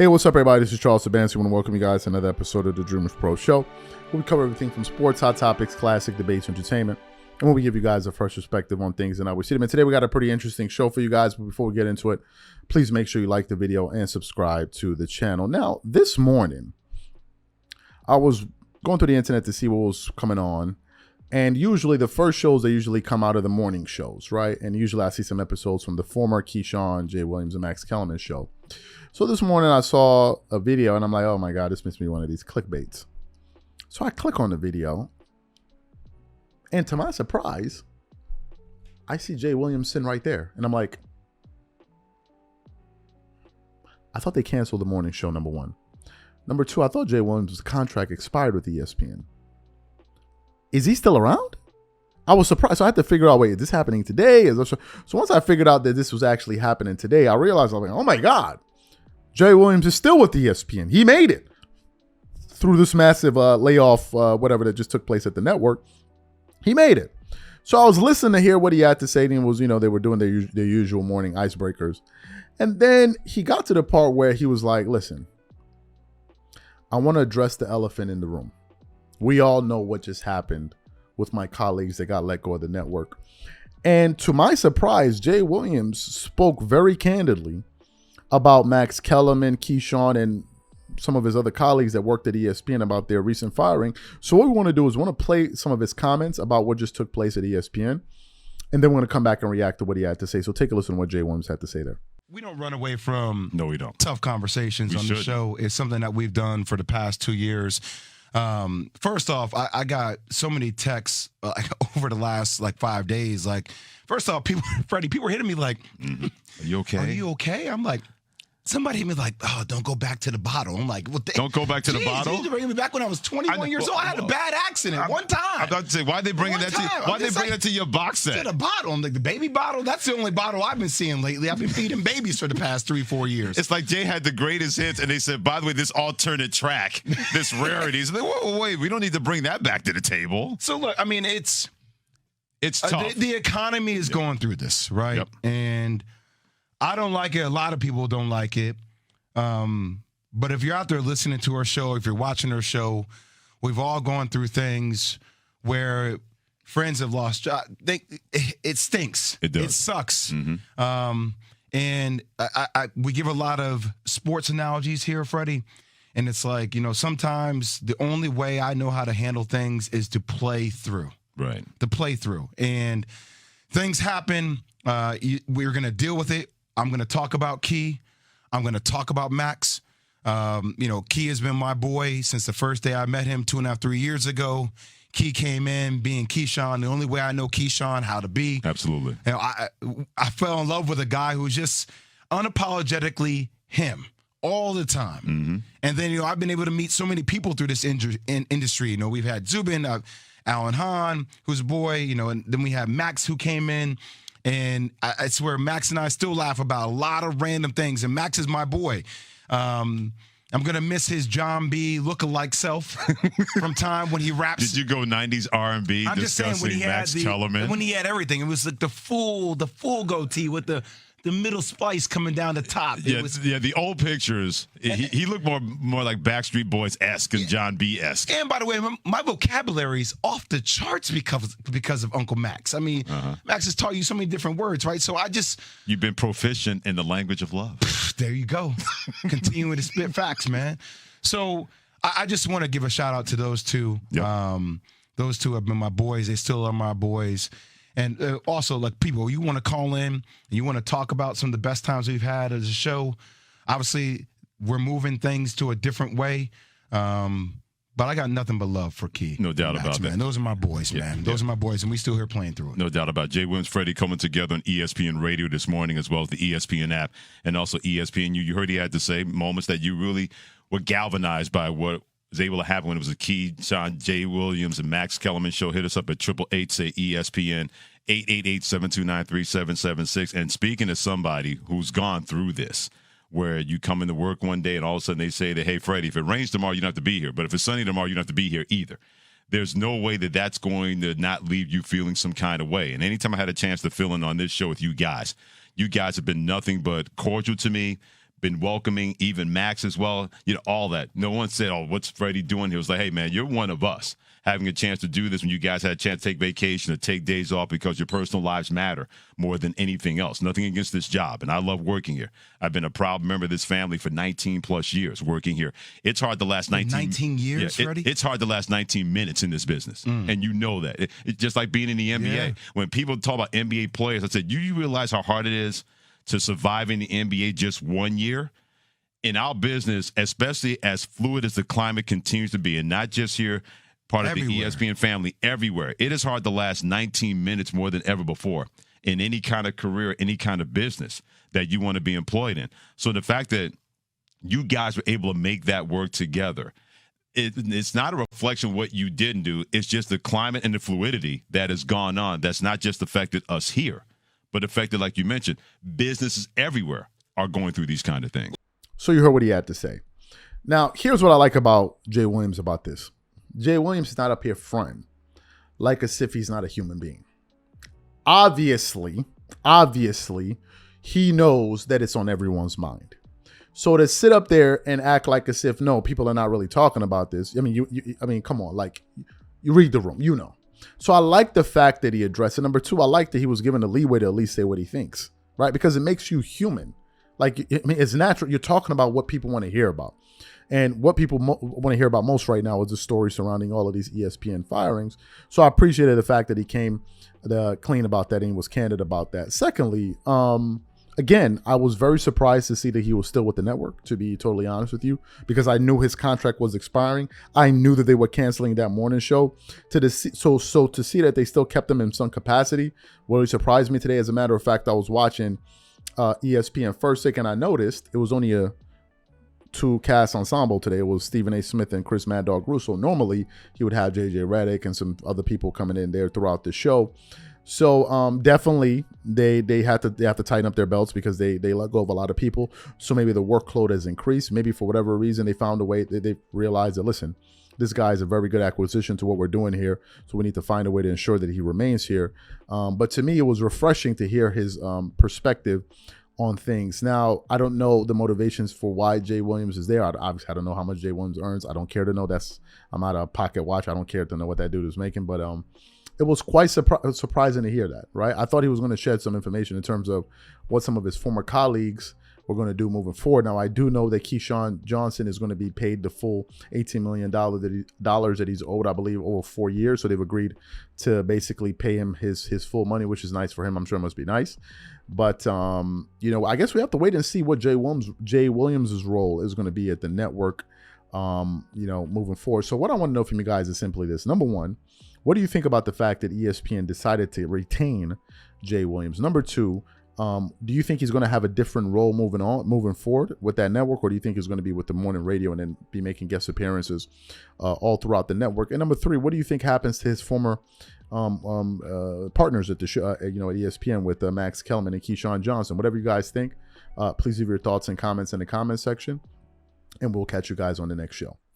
Hey, what's up, everybody? This is Charles Sabansi. I want to welcome you guys to another episode of the Dreamerspro Show, where we cover everything from sports, hot topics, classic debates, entertainment, and where we give you guys a fresh perspective on things and how we see them. And today we got a pretty interesting show for you guys, but before we get into it, please make sure you like the video and subscribe to the channel. Now, this morning, I was going through the internet to see what was coming on, and usually the first shows, they usually come out of the morning shows, right? And usually I see some episodes from the former Keyshawn, Jay Williams, and Max Kellerman show. So this morning I saw a video and I'm like, oh my God, this must be one of these clickbaits. So I click on the video, and to my surprise, I see Jay Williams sitting right there. And I'm like, I thought they canceled the morning show, number one. Number two, I thought Jay Williams' contract expired with ESPN. Is he still around? I was surprised. So I had to figure out, wait, is this happening today? So once I figured out that this was actually happening today, I realized, I'm like, oh my God, Jay Williams is still with ESPN. He made it through this massive layoff, whatever that just took place at the network. He made it. So I was listening to hear what he had to say. And it was, they were doing their usual morning icebreakers. And then he got to the part where he was like, listen, I want to address the elephant in the room. We all know what just happened with my colleagues that got let go of the network. And to my surprise, Jay Williams spoke very candidly about Max Kellerman, Keyshawn, and some of his other colleagues that worked at ESPN about their recent firing. So what we want to do is we want to play some of his comments about what just took place at ESPN, and then we're going to come back and react to what he had to say. So take a listen to what Jay Williams had to say there. We don't run away from we don't. Tough conversations on the show. It's something that we've done for the past 2 years. First off, I got so many texts over the last 5 days. First off, Freddie, people were hitting me like, Are you okay? Are you okay? I'm like, somebody hit me like, oh, don't go back to the bottle. I'm like, well, don't go back to the bottle? They bringing me back when I was 21 years old. I had a bad accident one time. I'm about to say, why'd they bring that to Why'd they bring it to your box set? To the bottle. I'm like, the baby bottle? That's the only bottle I've been seeing lately. I've been feeding babies for the past 3-4 years. It's like Jay had the greatest hits, and they said, by the way, this alternate track, this rarity. So wait, we don't need to bring that back to the table. So look, I mean, it's tough. The economy is going through this, right? Yep. And I don't like it. A lot of people don't like it. But if you're out there listening to our show, if you're watching our show, we've all gone through things where friends have lost jobs. It stinks. It does. It sucks. Mm-hmm. And we give a lot of sports analogies here, Freddie. And it's like, sometimes the only way I know how to handle things is to play through. Right. To play through. And things happen. We're going to deal with it. I'm going to talk about Key. I'm going to talk about Max. Key has been my boy since the first day I met him 2.5, 3 years ago. Key came in being Keyshawn, the only way I know Keyshawn how to be. Absolutely. I fell in love with a guy who's just unapologetically him all the time. Mm-hmm. And then, I've been able to meet so many people through this industry. We've had Zubin, Alan Hahn, who's a boy, and then we have Max who came in. And I swear Max and I still laugh about a lot of random things. And Max is my boy. I'm going to miss his John B. lookalike self from time when he raps. Did you go 90s R&B discussing Max Kellerman? When he had everything. It was like the full goatee with the middle spice coming down the top. The old pictures, he looked more like Backstreet Boys-esque and John B-esque. And by the way, my vocabulary is off the charts because of Uncle Max. I mean, Max has taught you so many different words, right? So You've been proficient in the language of love. There you go. Continuing to spit facts, man. So I just want to give a shout out to those two. Yep. Those two have been my boys. They still are my boys. And also, people, you want to call in and you want to talk about some of the best times we've had as a show. Obviously, we're moving things to a different way. But I got nothing but love for Key. No doubt about that. Man. Those are my boys, man. Those are my boys, and we still here playing through it. No doubt about it. Jay Williams, Freddie coming together on ESPN Radio this morning, as well as the ESPN app and also ESPN. You heard he had to say moments that you really were galvanized by what was able to happen when it was a Keyshawn, Jay Williams, and Max Kellerman show. Hit us up at 888-SAY-ESPN, 888-729-3776. And speaking to somebody who's gone through this, where you come into work one day and all of a sudden they say that, hey, Freddie, if it rains tomorrow, you don't have to be here. But if it's sunny tomorrow, you don't have to be here either. There's no way that that's going to not leave you feeling some kind of way. And anytime I had a chance to fill in on this show with you guys have been nothing but cordial to me, been welcoming, even Max as well, you know, all that. No one said, oh, what's Freddie doing? He was like, hey, man, you're one of us. Having a chance to do this when you guys had a chance to take vacation or take days off because your personal lives matter more than anything else. Nothing against this job, and I love working here. I've been a proud member of this family for 19 plus years working here. It's hard to last 19 years, Freddie? It's hard to last 19 minutes in this business, and you know that. It's just like being in the NBA. Yeah. When people talk about NBA players, I said, you realize how hard it is to survive in the NBA just 1 year? In our business, especially as fluid as the climate continues to be, and not just here, part of Everywhere. the ESPN family, everywhere, it is hard to last 19 minutes more than ever before in any kind of career, any kind of business that you want to be employed in. So the fact that you guys were able to make that work together, it's not a reflection of what you didn't do. It's just the climate and the fluidity that has gone on that's not just affected us here, but affected, like you mentioned, businesses everywhere are going through these kind of things. So you heard what he had to say. Now, here's what I like about Jay Williams about this. Jay Williams is not up here fronting like as if he's not a human being. Obviously, he knows that it's on everyone's mind. So to sit up there and act like as if, no, people are not really talking about this. I mean, come on, like you read the room, you know. So I like the fact that he addressed it. Number two, I like that he was given the leeway to at least say what he thinks, right? Because it makes you human. Like, I mean, it's natural. You're talking about what people want to hear about. And what people want to hear about most right now is the story surrounding all of these ESPN firings. So I appreciated the fact that he came clean about that and he was candid about that. Secondly, again, I was very surprised to see that he was still with the network, to be totally honest with you, because I knew his contract was expiring. I knew that they were canceling that morning show. So to see that they still kept him in some capacity really surprised me today. As a matter of fact, I was watching ESPN First Take, and I noticed it was only a two-cast ensemble today. It was Stephen A. Smith and Chris Mad Dog Russo. Normally, he would have JJ Redick and some other people coming in there throughout the show. So definitely, they have to tighten up their belts because they let go of a lot of people. So maybe the workload has increased. Maybe for whatever reason, they found a way. They realized that, listen, this guy is a very good acquisition to what we're doing here. So we need to find a way to ensure that he remains here. But to me, it was refreshing to hear his perspective on things. Now, I don't know the motivations for why Jay Williams is there. Obviously, I don't know how much Jay Williams earns. I don't care to know. I'm out of pocket watch. I don't care to know what that dude is making. But it was quite surprising to hear that, right? I thought he was going to shed some information in terms of what some of his former colleagues were going to do moving forward. Now, I do know that Keyshawn Johnson is going to be paid the full $18 million that he's owed, I believe, over 4 years. So they've agreed to basically pay him his full money, which is nice for him. I'm sure it must be nice. But, I guess we have to wait and see what Jay Williams' role is going to be at the network, moving forward. So what I want to know from you guys is simply this. Number one, what do you think about the fact that ESPN decided to retain Jay Williams? Number two, do you think he's going to have a different role moving forward with that network, or do you think he's going to be with the morning radio and then be making guest appearances all throughout the network? And number three, what do you think happens to his former partners at the show, at ESPN with Max Kellerman and Keyshawn Johnson? Whatever you guys think, please leave your thoughts and comments in the comment section, and we'll catch you guys on the next show.